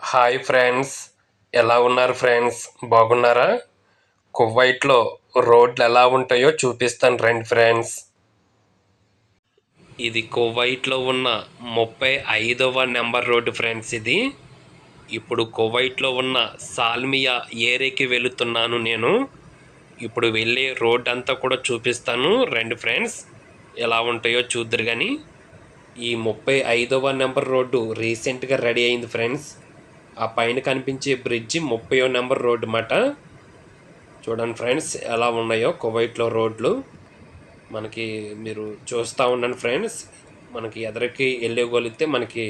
Hi friends, ఎలా ఉన్నారు friends? బాగున్నారా? కువైట్లో రోడ్లు ఎలా ఉంటాయో చూపిస్తాను రండి ఫ్రెండ్స్. ఇది కువైట్లో ఉన్న 35వ నెంబర్ రోడ్డు ఫ్రెండ్స్. ఇది ఇప్పుడు కువైట్లో ఉన్న సాల్మియా ఏరియాకి వెళుతున్నాను నేను. ఇప్పుడు వెళ్ళే రోడ్ అంతా కూడా చూపిస్తాను రండి ఫ్రెండ్స్. ఎలా ఉంటాయో చూద్దరు కానీ. ఈ 35వ నెంబర్ రోడ్డు రీసెంట్గా రెడీ అయింది ఫ్రెండ్స్. ఆ పైన కనిపించే బ్రిడ్జి 30వ నెంబర్ రోడ్డు మాట. చూడండి ఫ్రెండ్స్ ఎలా ఉన్నాయో కువైట్లో రోడ్లు. మనకి మీరు చూస్తూ ఉండండి ఫ్రెండ్స్. మనకి ఎదరికి వెళ్ళగలిగితే మనకి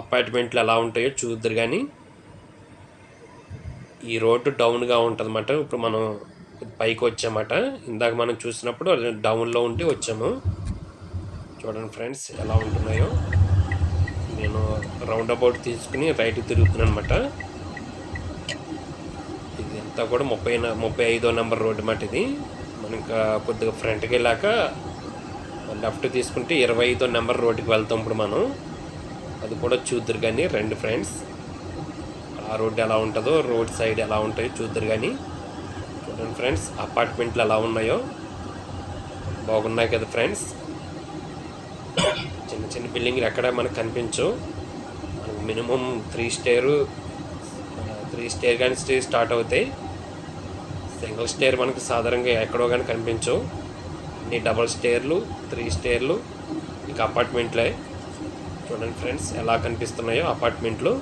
అపార్ట్మెంట్లు ఎలా ఉంటాయో చూద్దరు కానీ. ఈ రోడ్డు డౌన్గా ఉంటుంది అన్నమాట. ఇప్పుడు మనం పైకి వచ్చామట. ఇందాక మనం చూసినప్పుడు డౌన్లో ఉండి వచ్చాము. చూడండి ఫ్రెండ్స్ ఎలా ఉంటున్నాయో. నేను రౌండ్ అబౌట్ తీసుకుని రైట్ తిరుగుతున్నాను అనమాట. ఇది అంతా కూడా 35వ నెంబర్ రోడ్డు అన్నమాట. ఇది మనం ఇంకా కొద్దిగా ఫ్రంట్కి వెళ్ళాక లెఫ్ట్ తీసుకుంటే 25వ నెంబర్ రోడ్డుకి వెళ్తాం ఇప్పుడు మనం. అది కూడా చూద్దరు కానీ రండి ఫ్రెండ్స్. ఆ రోడ్డు ఎలా ఉంటుందో, రోడ్ సైడ్ ఎలా ఉంటాయో చూద్దరు కానీ. చూడండి ఫ్రెండ్స్ అపార్ట్మెంట్లు ఎలా ఉన్నాయో. బాగున్నాయి కదా ఫ్రెండ్స్. చిన్న చిన్న బిల్డింగ్లు ఎక్కడ మనకు కనిపించవు. మనకు మినిమం 3 స్టేర్ కానీ స్టార్ట్ అవుతాయి. సింగిల్ స్టేర్ మనకు సాధారణంగా ఎక్కడో కానీ కనిపించవు. అన్ని డబల్ స్టేర్లు, 3 స్టేర్లు ఇక అపార్ట్మెంట్లే. చూడండి ఫ్రెండ్స్ ఎలా కనిపిస్తున్నాయో అపార్ట్మెంట్లు.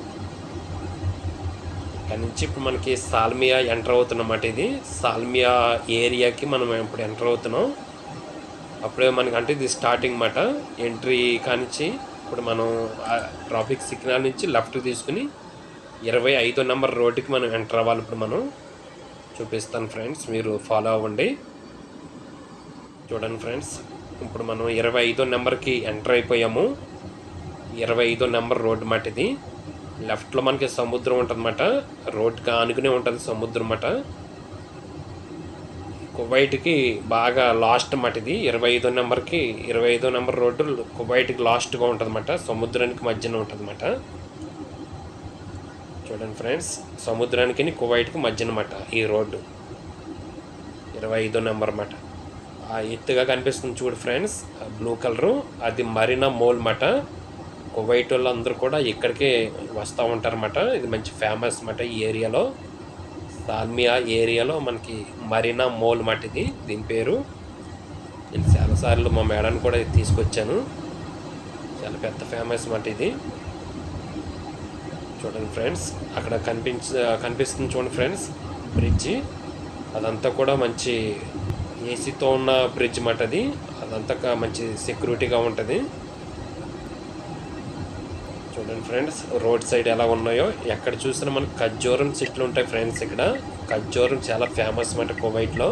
ఇక్కడ నుంచి ఇప్పుడు మనకి సాల్మియా ఎంటర్ అవుతున్నమాట. ఇది సాల్మియా ఏరియాకి మనం ఇప్పుడు ఎంటర్ అవుతున్నాం. అప్పుడే మనకి అంటే ఇది స్టార్టింగ్ మాట. ఎంట్రీ కానించి ఇప్పుడు మనం ట్రాఫిక్ సిగ్నల్ నుంచి లెఫ్ట్ తీసుకుని 25వ నెంబర్ రోడ్డుకి మనం ఎంటర్ అవ్వాలి. ఇప్పుడు మనం చూపిస్తాను ఫ్రెండ్స్, మీరు ఫాలో అవ్వండి. చూడండి ఫ్రెండ్స్ ఇప్పుడు మనం 25వ నెంబర్కి ఎంటర్ అయిపోయాము. 25వ నెంబర్ రోడ్డు మాట. ఇది లెఫ్ట్లో మనకి సముద్రం ఉంటుంది అన్నమాట. రోడ్డుకి ఆనుకునే ఉంటుంది సముద్రం అన్నమాట. కువైట్కి బాగా లాస్ట్ అన్నమాట. ఇది 25వ నెంబర్ రోడ్డు కువైట్కి లాస్ట్గా ఉంటుంది అన్నమాట. సముద్రానికి మధ్యన ఉంటుంది అన్నమాట. చూడండి ఫ్రెండ్స్ సముద్రానికి కువైట్కి మధ్యన అన్నమాట ఈ రోడ్డు. 25వ నెంబర్ అన్నమాట. ఆ ఎత్తుగా కనిపిస్తుంది చూడు ఫ్రెండ్స్, బ్లూ కలరు అది మరీనా మోల్ అన్నమాట. కువైట్ వాళ్ళు అందరూ కూడా ఇక్కడికే వస్తూ ఉంటారన్నమాట. ఇది మంచి ఫేమస్ అన్నమాట ఈ ఏరియాలో. సాల్మియా ఏరియాలో మనకి మరీనా మోల్ మాట. ఇది దీని పేరు. నేను చాలాసార్లు మా మేడాన్ని కూడా తీసుకొచ్చాను. చాలా పెద్ద ఫేమస్ మాట ఇది. చూడండి ఫ్రెండ్స్ అక్కడ కనిపిస్తుంది చూడండి ఫ్రెండ్స్ బ్రిడ్జి. అదంతా కూడా మంచి ఏసీతో ఉన్న బ్రిడ్జ్ మాట. అది అదంతా మంచి సెక్యూరిటీగా ఉంటుంది. చూడండి ఫ్రెండ్స్ రోడ్ సైడ్ ఎలా ఉన్నాయో. ఎక్కడ చూసినా మనకు ఖర్జూరం చెట్లు ఉంటాయి ఫ్రెండ్స్. ఇక్కడ ఖర్జూరం చాలా ఫేమస్ అన్నమాట కువైట్లో.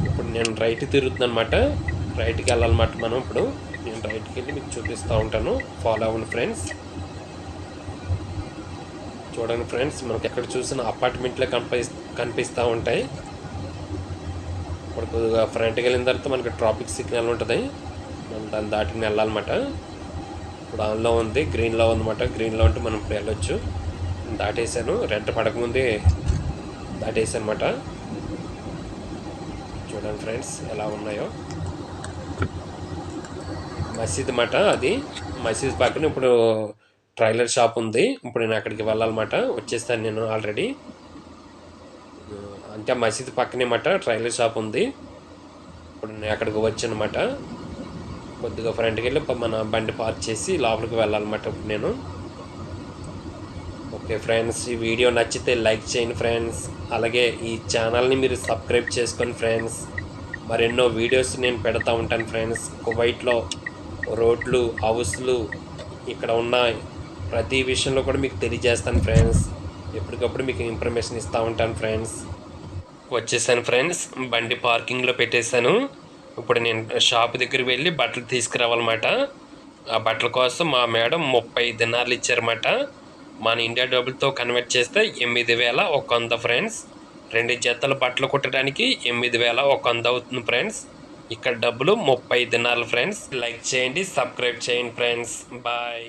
ఇప్పుడు నేను రైట్ తిరుగుతున్నాను అనమాట. రైట్కి వెళ్ళాలన్నమాట మనం. ఇప్పుడు నేను రైట్కి వెళ్ళి మీకు చూపిస్తూ ఉంటాను. ఫాలో అవ్వండి ఫ్రెండ్స్. చూడండి ఫ్రెండ్స్ మనకు ఎక్కడ చూసిన అపార్ట్మెంట్లే కనిపిస్తూ ఉంటాయి. ఇప్పుడు కొద్దిగా ఫ్రంట్కి వెళ్ళిన తర్వాత మనకి ట్రాఫిక్ సిగ్నల్ ఉంటుంది. మనం దాన్ని దాటుకుని వెళ్ళాలన్నమాట. ఇప్పుడు ఆన్లో ఉంది, గ్రీన్లో ఉందన్నమాట. గ్రీన్లో ఉంటే మనం ఇప్పుడు వెళ్ళొచ్చు. దాటేసాను, రెడ్ పడకముందే దాటేసాను అనమాట. చూడండి ఫ్రెండ్స్ ఎలా ఉన్నాయో. మసీద్ అన్నమాట. అది మసీద్ పక్కన ఇప్పుడు ట్రైలర్ షాప్ ఉంది. ఇప్పుడు నేను అక్కడికి వెళ్ళాలన్నమాట. వచ్చేస్తాను నేను ఆల్రెడీ. అంటే మసీద్ పక్కనే అన్నమాట ట్రైలర్ షాప్ ఉంది. ఇప్పుడు నేను అక్కడికి వచ్చాను అన్నమాట. కొద్దిగా ఫ్రంట్కి వెళ్ళి మన బండి పార్క్ చేసి లోపలికి వెళ్ళాలన్నమాట ఇప్పుడు నేను. ఓకే ఫ్రెండ్స్ ఈ వీడియో నచ్చితే లైక్ చేయండి ఫ్రెండ్స్. అలాగే ఈ ఛానల్ని మీరు సబ్స్క్రైబ్ చేసుకోండి ఫ్రెండ్స్. మరెన్నో వీడియోస్ నేను పెడతా ఉంటాను ఫ్రెండ్స్. కువైట్లో రోడ్లు, హౌస్లు, ఇక్కడ ఉన్న ప్రతి విషయంలో కూడా మీకు తెలియజేస్తాను ఫ్రెండ్స్. ఎప్పటికప్పుడు మీకు ఇన్ఫర్మేషన్ ఇస్తూ ఉంటాను ఫ్రెండ్స్. వచ్చేసాను ఫ్రెండ్స్, బండి పార్కింగ్లో పెట్టేశాను. ఇప్పుడు నేను షాప్ దగ్గరికి వెళ్ళి బట్టలు తీసుకురావాలన్నమాట. ఆ బట్టల కోసం మా మేడం 30 దినార్లు ఇచ్చారన్నమాట. మన ఇండియా డబ్బులతో కన్వర్ట్ చేస్తే 8100 ఫ్రెండ్స్. 2 జతల బట్టలు కుట్టడానికి 8100 అవుతుంది ఫ్రెండ్స్. ఇక్కడ డబ్బులు 30 దినార్లు ఫ్రెండ్స్. లైక్ చేయండి, సబ్స్క్రైబ్ చేయండి ఫ్రెండ్స్. బాయ్.